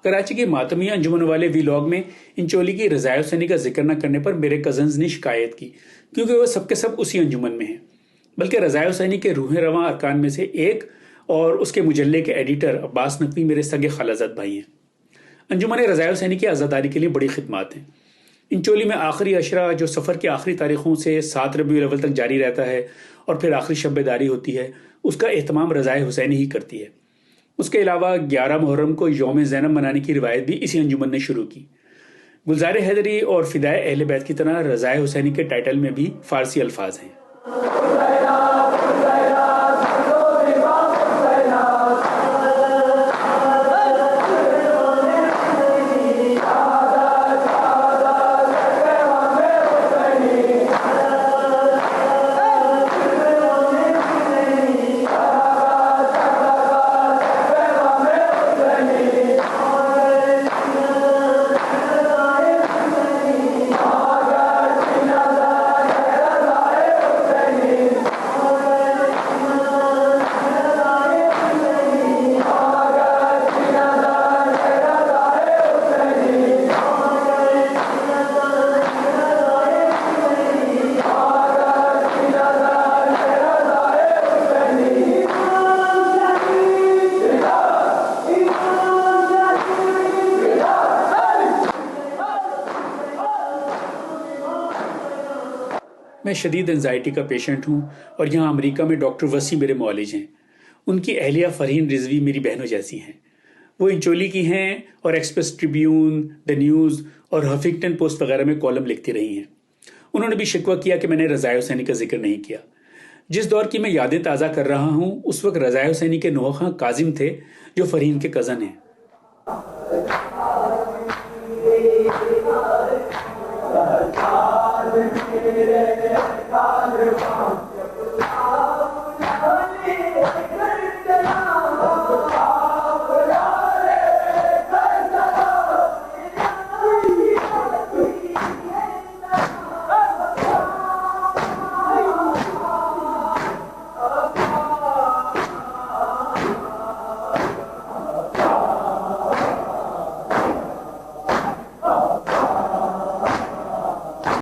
कराची के मातमी अंजुमन वाले व्लॉग में इंचोली की रज़ाया हुसैनी का जिक्र न करने पर मेरे कजन्स ने शिकायत की, क्योंकि वह सबके सब उसी अंजुमन में हैं। बल्कि रज़ाया हुसैनी के रूह रवां अरकान में से एक और उसके मुजल्ले के एडिटर अब्बास नकवी मेरे सगे खालाजाद भाई हैं। अंजुमन रज़ाया हुसैनी की आज़ादारी के लिए बड़ी खिदमत हैं। इंचोली में आखिरी अशरा जो सफ़र की आखिरी तारीखों से 7 रबीउल अव्वल तक जारी रहता है और फिर आखिरी शब-ए-दारी होती है, उसका एहतमाम रज़ाया हुसैनी ही करती है। उसके अलावा 11 मुहर्रम को यौम ज़ैनब मनाने की रिवायत भी इसी अंजुमन ने शुरू की। गुलज़ार हैदरी और फ़िदाए अहले बैत की तरह रज़ाया हुसैनी के टाइटल में भी फ़ारसी अल्फाज हैं। मैं शदीद एंजाइटी का पेशेंट हूँ और यहाँ अमेरिका में डॉक्टर वसी मेरे मौलिज हैं। उनकी अहलिया फरहीन रिजवी मेरी बहनों जैसी हैं। वो इंचोली की हैं और एक्सप्रेस ट्रिब्यून, द न्यूज़ और हफिंगटन पोस्ट वगैरह में कॉलम लिखती रही हैं। उन्होंने भी शिकवा किया कि मैंने रज़ाया हुसैनी का जिक्र नहीं किया। जिस दौर की मैं यादें ताज़ा कर रहा हूँ, उस वक्त रज़ाया हुसैनी के नौखा काजिम थे, जो फरहीन के कज़न हैं।